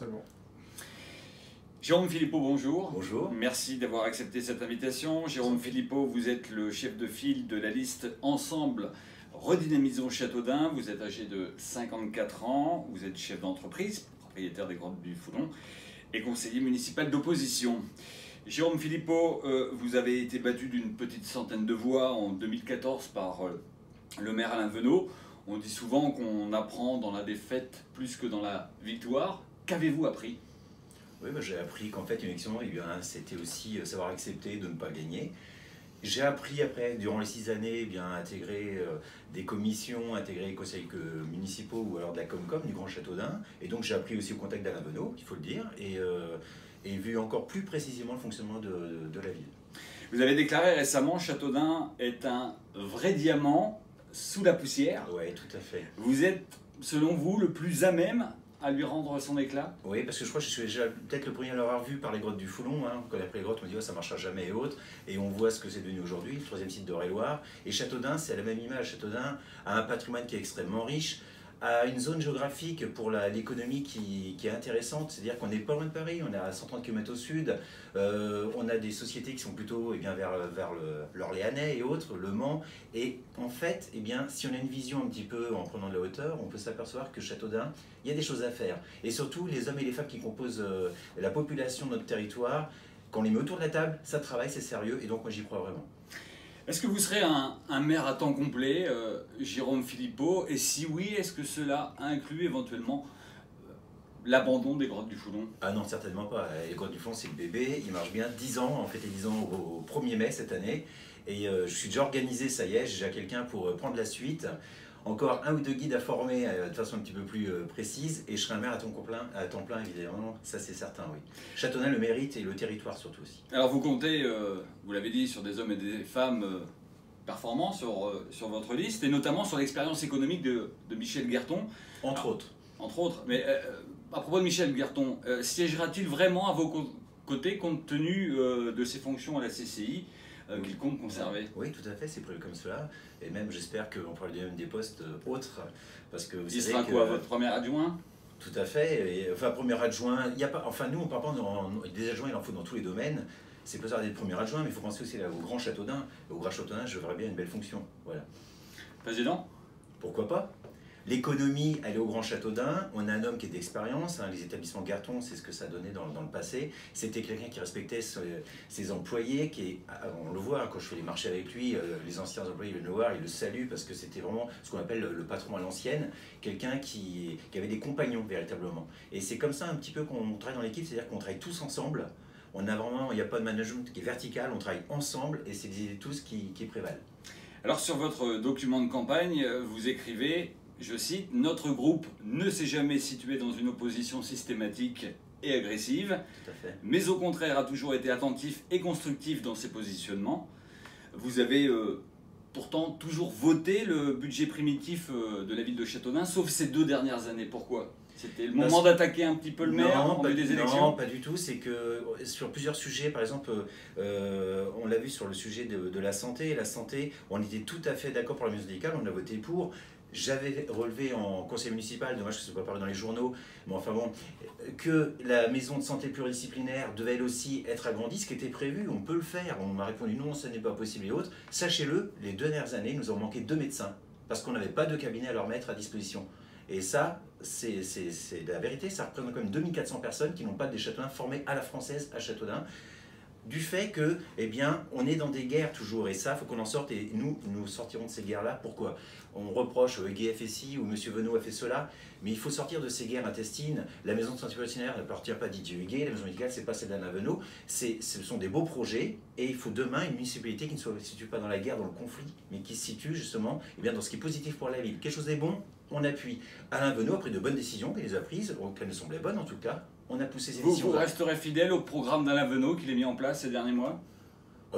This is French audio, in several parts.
Totalement. Jérôme Philippot, bonjour. Bonjour. Merci d'avoir accepté cette invitation. Jérôme Philippot, vous êtes le chef de file de la liste Ensemble Redynamisons Châteaudun. Vous êtes âgé de 54 ans. Vous êtes chef d'entreprise, propriétaire des Grottes du Foulon et conseiller municipal d'opposition. Jérôme Philippot, vous avez été battu d'une petite centaine de voix en 2014 par le maire Alain Venot. On dit souvent qu'on apprend dans la défaite plus que dans la victoire. Qu'avez-vous appris ? Oui, j'ai appris qu'en fait, une élection, c'était aussi savoir accepter de ne pas gagner. J'ai appris après, durant les 6 années, intégrer des commissions, intégrer les conseils municipaux ou alors de la Comcom du Grand Châteaudun. Et donc j'ai appris aussi au contact d'Alain Venot, il faut le dire, et vu encore plus précisément le fonctionnement de la ville. Vous avez déclaré récemment Châteaudun est un vrai diamant sous la poussière. Oui, tout à fait. Vous êtes, selon vous, le plus à même à lui rendre son éclat? Oui, parce que je crois que je suis déjà peut-être le premier à l'avoir vu par les grottes du Foulon. Quand on a pris les grottes, on me dit oh, ça ne marchera jamais et autres. Et on voit ce que c'est devenu aujourd'hui, le 3e site d'Eure-et-Loir. Et Châteaudun, c'est la même image. Châteaudun a un patrimoine qui est extrêmement riche, a une zone géographique pour l'économie qui est intéressante. C'est-à-dire qu'on n'est pas loin de Paris, on est à 130 km au sud. On a des sociétés qui sont plutôt vers l'Orléanais et autres, Le Mans. Et en fait, si on a une vision un petit peu en prenant de la hauteur, on peut s'apercevoir que Châteaudun, il y a des choses à faire. Et surtout, les hommes et les femmes qui composent la population de notre territoire, quand on les met autour de la table, ça travaille, c'est sérieux. Et donc moi, j'y crois vraiment. Est-ce que vous serez un maire à temps complet, Jérôme Philippot? Et si oui, est-ce que cela inclut éventuellement l'abandon des Grottes du Foulon? Ah non, certainement pas. Les Grottes du Foulon, c'est le bébé, il marche bien. 10 ans, on fêtait 10 ans au 1er mai cette année. Et je suis déjà organisé, ça y est, j'ai déjà quelqu'un pour prendre la suite. Encore 1 ou 2 guides à former de façon un petit peu plus précise. Et je serai un maire à temps plein, évidemment, ça c'est certain, oui. Châteaudun le mérite et le territoire surtout aussi. Alors vous comptez, vous l'avez dit, sur des hommes et des femmes performants sur votre liste, et notamment sur l'expérience économique de Michel Guerton. Entre autres. Entre autres. Mais à propos de Michel Guerton, siégera-t-il vraiment à vos côtés compte tenu de ses fonctions à la CCI qu'il compte conserver? Oui, tout à fait, c'est prévu comme cela. Et même, j'espère qu'on pourra lui donner même des postes autres. Parce que vous Il savez sera quoi, votre premier adjoint? Tout à fait. Enfin, premier adjoint, il n'y a pas. Enfin, nous, on parle pas des adjoints, il en faut dans tous les domaines. C'est pas ça d'être premier adjoint, mais il faut penser aussi au Grand Châteaudun. Au Grand Châteaudun, je verrais bien une belle fonction. Voilà. Président? Pourquoi pas? L'économie, elle est au Grand Châteaudun. On a un homme qui est d'expérience. Les établissements Guerton, c'est ce que ça donnait dans le passé. C'était quelqu'un qui respectait ses employés. On le voit quand je fais les marchés avec lui. Les anciens employés viennent le voir, ils le saluent parce que c'était vraiment ce qu'on appelle le patron à l'ancienne. Quelqu'un qui avait des compagnons véritablement. Et c'est comme ça un petit peu qu'on travaille dans l'équipe, c'est-à-dire qu'on travaille tous ensemble. Il n'y a pas de management qui est vertical, on travaille ensemble et c'est des idées tous qui prévalent. Alors sur votre document de campagne, vous écrivez, je cite, « Notre groupe ne s'est jamais situé dans une opposition systématique et agressive, mais au contraire a toujours été attentif et constructif dans ses positionnements. » Vous avez pourtant toujours voté le budget primitif de la ville de Châteaudun, sauf ces 2 dernières années. Pourquoi? C'était le moment d'attaquer un petit peu le maire en vue des élections? Non, pas du tout. C'est que sur plusieurs sujets, par exemple, on l'a vu sur le sujet de la santé. La santé, on était tout à fait d'accord pour la maison médicale, on a voté pour. J'avais relevé en conseil municipal, dommage que ce ne soit pas paru dans les journaux, mais enfin bon, que la maison de santé pluridisciplinaire devait elle aussi être agrandie, ce qui était prévu, on peut le faire. On m'a répondu non, ce n'est pas possible et autres. Sachez-le, les 2 dernières années, nous avons manqué 2 médecins, parce qu'on n'avait pas de cabinet à leur mettre à disposition. Et ça, c'est la vérité, ça représente quand même 2400 personnes qui n'ont pas des Châteaudun formés à la française à Châteaudun. Du fait que, on est dans des guerres toujours, et ça, il faut qu'on en sorte, et nous sortirons de ces guerres-là. Pourquoi? On reproche au GFSI ou M. Venot a fait cela, mais il faut sortir de ces guerres intestines. La maison de santé pluridisciplinaire n'appartient pas à Didier Huguet, la maison médicale, c'est pas celle d'Alain Venot. Ce sont des beaux projets, et il faut demain une municipalité qui ne se situe pas dans la guerre, dans le conflit, mais qui se situe justement dans ce qui est positif pour la ville. Quelque chose est bon, on appuie. Alain Venot a pris de bonnes décisions, qu'il les a prises, qu'elles me semblaient bonnes en tout cas. On a poussé ces décisions. Vous resterez fidèle au programme d'Alain Venot qu'il a mis en place ces derniers mois?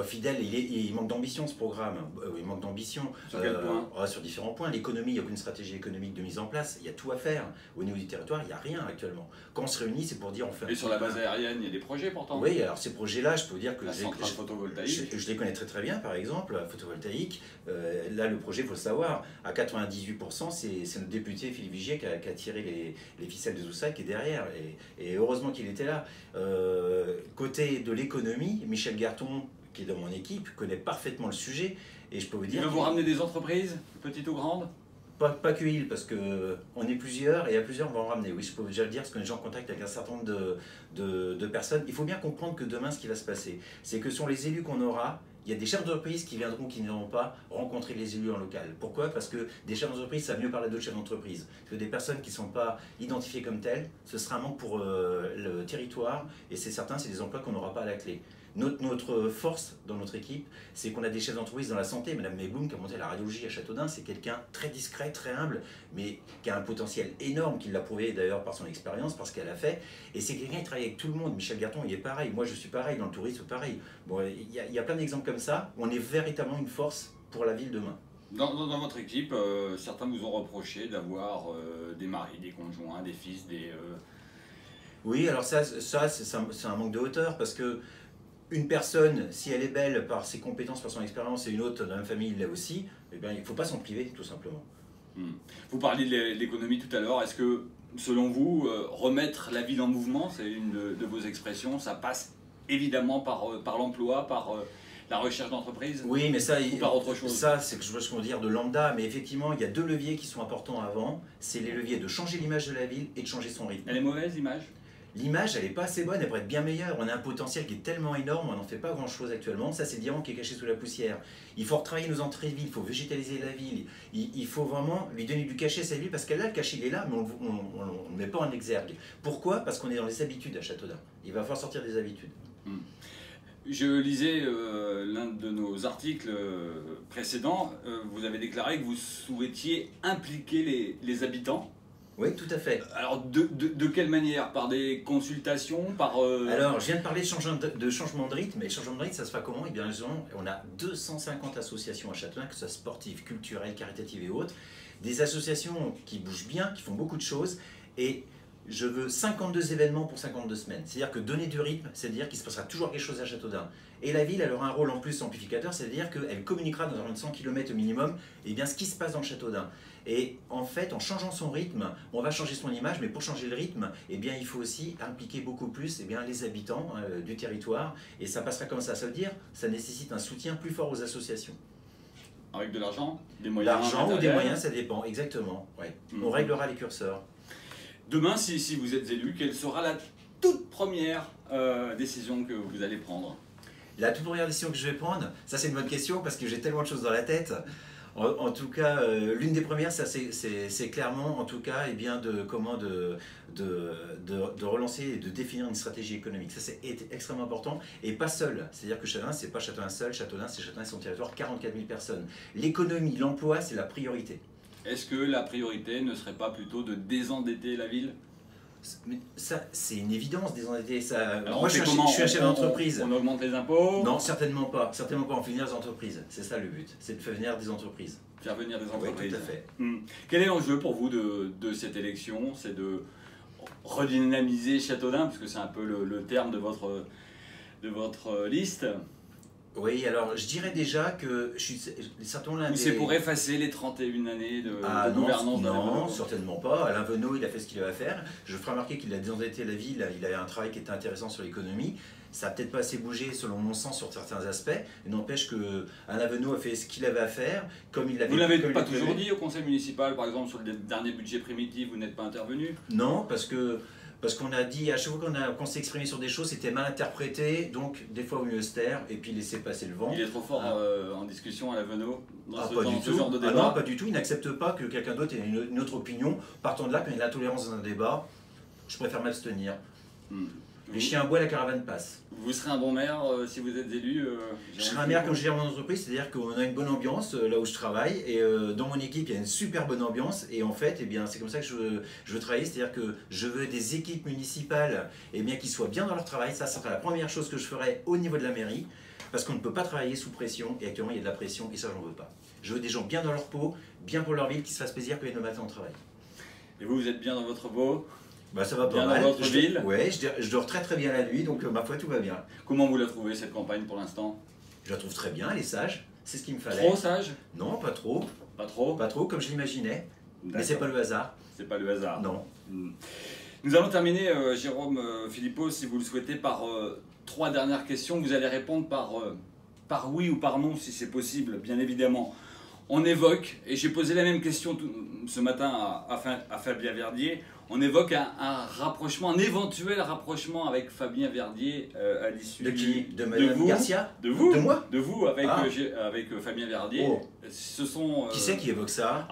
Fidèle, il manque d'ambition ce programme. Il manque d'ambition. Sur quel point? Sur différents points. L'économie, il n'y a aucune stratégie économique de mise en place. Il y a tout à faire. Au niveau du territoire, il n'y a rien actuellement. Quand on se réunit, c'est pour dire on fait. Et sur la base aérienne, il y a des projets pourtant. Oui, alors ces projets-là, je peux vous dire que la centrale photovoltaïque. Je les connais très très bien, par exemple, la photovoltaïque. Là, le projet, il faut le savoir, à 98%, c'est notre député Philippe Vigier qui a tiré les ficelles de tout ça, qui est derrière. Et heureusement qu'il était là. Côté de l'économie, Michel Garton, qui est dans mon équipe, connaît parfaitement le sujet. Et je peux vous dire. Il veut vous ramener des entreprises, petites ou grandes? Pas que il, parce qu'on est plusieurs, et à plusieurs, on va en ramener. Oui, je peux déjà le dire, parce qu'on est déjà en contact avec un certain nombre de personnes. Il faut bien comprendre que demain, ce qui va se passer, c'est que sur les élus qu'on aura, il y a des chefs d'entreprise qui viendront, qui n'iront pas rencontrer les élus en local. Pourquoi? Parce que des chefs d'entreprise, ça va mieux parler d'autres chefs d'entreprise. Parce que des personnes qui ne sont pas identifiées comme telles, ce sera un manque pour le territoire, et c'est certain, c'est des emplois qu'on n'aura pas à la clé. Notre force dans notre équipe, c'est qu'on a des chefs d'entreprise dans la santé. Madame Meyboum, qui a monté la radiologie à Châteaudun, c'est quelqu'un très discret, très humble, mais qui a un potentiel énorme, qui l'a prouvé d'ailleurs par son expérience, par ce qu'elle a fait. Et c'est quelqu'un qui travaille avec tout le monde. Michel Garton, il est pareil. Moi, je suis pareil. Dans le tourisme, pareil. Bon, il y a plein d'exemples comme ça. On est véritablement une force pour la ville demain. Dans votre équipe, certains vous ont reproché d'avoir des maris, des conjoints, des fils, des... Oui, alors ça c'est un manque de hauteur, parce que une personne, si elle est belle par ses compétences, par son expérience, et une autre dans la même famille l'est aussi, eh bien, il ne faut pas s'en priver, tout simplement. Vous parliez de l'économie tout à l'heure. Est-ce que, selon vous, remettre la ville en mouvement, c'est une de vos expressions, ça passe évidemment par l'emploi, par la recherche d'entreprise? Oui, mais ça, ou par autre chose? Ça, c'est que je veux ce qu'on dire de lambda, mais effectivement, il y a deux leviers qui sont importants avant. C'est les leviers de changer l'image de la ville et de changer son rythme. Elle est mauvaise, l'image? L'image, elle n'est pas assez bonne, elle pourrait être bien meilleure. On a un potentiel qui est tellement énorme, on n'en fait pas grand-chose actuellement. Ça, c'est le diamant qui est caché sous la poussière. Il faut retravailler nos entrées de ville, il faut végétaliser la ville. Il faut vraiment lui donner du cachet à cette ville, parce qu'elle a le cachet, il est là, mais on ne le met pas en exergue. Pourquoi? Parce qu'on est dans les habitudes à Châteaudun. Il va falloir sortir des habitudes. Je lisais l'un de nos articles précédents. Vous avez déclaré que vous souhaitiez impliquer les habitants. Oui, tout à fait. Alors, de quelle manière? Par des consultations? Alors, je viens de parler de changement de rythme. Et changement de rythme, ça se fait comment? Eh bien, on a 250 associations à Châteaudun, que ce soit sportives, culturelles, caritatives et autres. Des associations qui bougent bien, qui font beaucoup de choses. Et je veux 52 événements pour 52 semaines. C'est-à-dire que donner du rythme, c'est-à-dire qu'il se passera toujours quelque chose à Châteaudun. Et la ville, elle aura un rôle en plus amplificateur, c'est-à-dire qu'elle communiquera dans un rayon de 100 km au minimum, eh bien, ce qui se passe dans Châteaudun. Et en fait, en changeant son rythme, on va changer son image, mais pour changer le rythme, eh bien, il faut aussi impliquer beaucoup plus les habitants du territoire. Et ça passera comme ça. Ça veut dire ça nécessite un soutien plus fort aux associations. Avec de l'argent? Des moyens? L'argent ou des moyens, ça dépend, exactement. Ouais. On réglera les curseurs. Demain, si vous êtes élu, quelle sera la toute première décision que vous allez prendre? La toute première décision que je vais prendre, ça c'est une bonne question parce que j'ai tellement de choses dans la tête. En tout cas, l'une des premières, c'est clairement, en tout cas, eh bien, de relancer et de définir une stratégie économique. Ça, c'est extrêmement important et pas seul. C'est-à-dire que Châteaudun, c'est pas Châteaudun seul. Châteaudun, c'est Châteaudun et son territoire, 44 000 personnes. L'économie, l'emploi, c'est la priorité. Est-ce que la priorité ne serait pas plutôt de désendetter la ville? Mais ça, c'est une évidence, désendetter. Alors, moi, je suis un chef d'entreprise. On augmente les impôts? Non, certainement pas. Certainement pas. On fait venir des entreprises. C'est ça le but. C'est de faire venir des entreprises. Faire venir des entreprises. Oui, tout à fait. Quel est l'enjeu pour vous de cette élection? C'est de redynamiser Châteaudun, puisque c'est un peu le terme de votre liste. Oui, alors je dirais déjà que je suis certainement l'un des... C'est pour effacer les 31 années de gouvernance? Non, certainement pas. Alain Venot, il a fait ce qu'il avait à faire. Je ferai remarquer qu'il a désendetté la ville, il a un travail qui était intéressant sur l'économie. Ça n'a peut-être pas assez bougé, selon mon sens, sur certains aspects. Il n'empêche que Alain Venot a fait ce qu'il avait à faire, comme il l'avait... Vous ne l'avez pas toujours dit au conseil municipal, par exemple, sur le dernier budget primitif, vous n'êtes pas intervenu? Non, parce qu'on a dit, à chaque fois qu'on s'est exprimé sur des choses, c'était mal interprété, donc des fois au mieux se taire et puis laisser passer le vent. Il est trop fort en discussion à la Venot dans ce tout. genre de débat? Non, pas du tout, il n'accepte pas que quelqu'un d'autre ait une autre opinion. Partant de là, quand il y a de la tolérance dans un débat, je préfère m'abstenir. Les chiens aboient, la caravane passe. Vous serez un bon maire si vous êtes élu? Je serai un maire quand je gère mon entreprise, c'est-à-dire qu'on a une bonne ambiance là où je travaille et dans mon équipe il y a une super bonne ambiance et en fait c'est comme ça que je veux travailler, c'est-à-dire que je veux des équipes municipales qui soient bien dans leur travail. Ça sera la première chose que je ferai au niveau de la mairie. parce qu'on ne peut pas travailler sous pression, et actuellement il y a de la pression, et ça j'en veux pas. Je veux des gens bien dans leur peau, bien pour leur ville, qui se fassent plaisir quand ils le matin au travail. Et vous, vous êtes bien dans votre peau? Bah ça va pas bien mal. Dans votre ville? Ouais, je dors très très bien la nuit, donc ma foi tout va bien. Comment vous la trouvez cette campagne pour l'instant? Je la trouve très bien, elle est sage, c'est ce qu'il me fallait. Trop sage? Non, pas trop. Pas trop? Pas trop, comme je l'imaginais. Mais c'est pas le hasard. C'est pas le hasard. Non. Nous allons terminer, Jérôme Philippot, si vous le souhaitez, par 3 dernières questions. Vous allez répondre par oui ou par non, si c'est possible, bien évidemment. On évoque, et j'ai posé la même question ce matin à Fabien Verdier, on évoque un rapprochement, un éventuel rapprochement avec Fabien Verdier à l'issue de qui? De Madame Garcia? De vous? De moi? De vous, avec Fabien Verdier. Oh. Ce sont, Qui c'est qui évoque ça?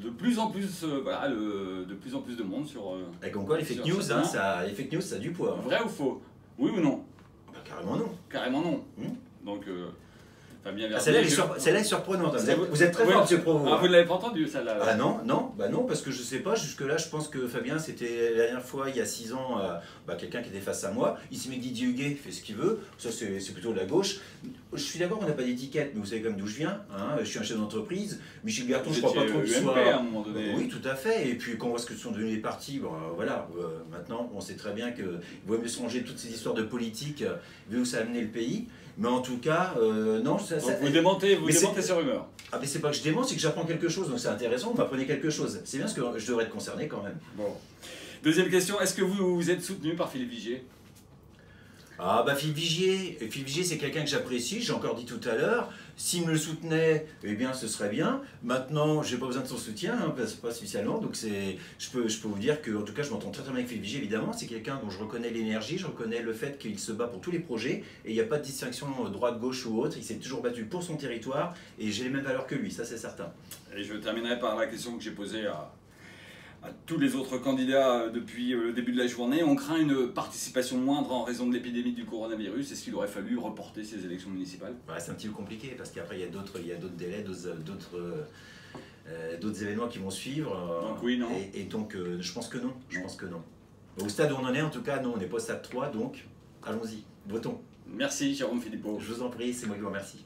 De plus en plus, voilà, de plus en plus de monde sur... Et comme quoi les fake news, les fake news ça a du poids. Vrai ou faux? Oui ou non? Bah, carrément non. Carrément non. Donc, Fabien Verdier... Celle-là est surprenante. Vous êtes très fort, monsieur Provost. Ah, vous ne l'avez pas entendu, celle-là? Ah non, parce que je sais pas, jusque-là, je pense que Fabien, c'était la dernière fois, il y a 6 ans, quelqu'un qui était face à moi. Il s'est mis Didier Huguet, il fait ce qu'il veut. Ça, c'est plutôt de la gauche. Je suis d'accord qu'on n'a pas d'étiquette, mais vous savez quand même d'où je viens. Hein, je suis un chef d'entreprise. Michel Berton, je crois pas trop qu'il soit... à un moment donné. Oui, tout à fait. Et puis, quand on voit ce que sont devenus les partis, voilà, maintenant, on sait très bien qu'il vaut mieux se ranger de toutes ces histoires de politique, vu où ça a amené le pays. Mais en tout cas, non, ça... Donc vous démentez ces rumeurs. Ah mais c'est pas que je démente, c'est que j'apprends quelque chose, donc c'est intéressant, vous m'apprenez quelque chose. C'est bien parce que je devrais être concerné quand même. Bon. Deuxième question, est-ce que vous êtes soutenu par Philippe Vigier? Ah bah Philippe Vigier c'est quelqu'un que j'apprécie, j'ai encore dit tout à l'heure. S'il me le soutenait, eh bien ce serait bien. Maintenant, j'ai pas besoin de son soutien, hein, pas spécialement, donc je peux vous dire que, en tout cas, je m'entends très très bien avec Philippe Vigier, évidemment. C'est quelqu'un dont je reconnais l'énergie, je reconnais le fait qu'il se bat pour tous les projets, et il n'y a pas de distinction droite, gauche ou autre. Il s'est toujours battu pour son territoire, et j'ai les mêmes valeurs que lui, ça c'est certain. Et je terminerai par la question que j'ai posée à tous les autres candidats depuis le début de la journée. On craint une participation moindre en raison de l'épidémie du coronavirus. Est-ce qu'il aurait fallu reporter ces élections municipales? C'est un petit peu compliqué parce qu'après il y a d'autres délais, d'autres événements qui vont suivre. Donc oui, non. Et donc je pense que non. Je pense que non. Au stade où on en est, en tout cas, non, on n'est pas au stade 3, donc allons-y, votons. Merci Jérôme Philippot. Je vous en prie, c'est moi qui vous remercie.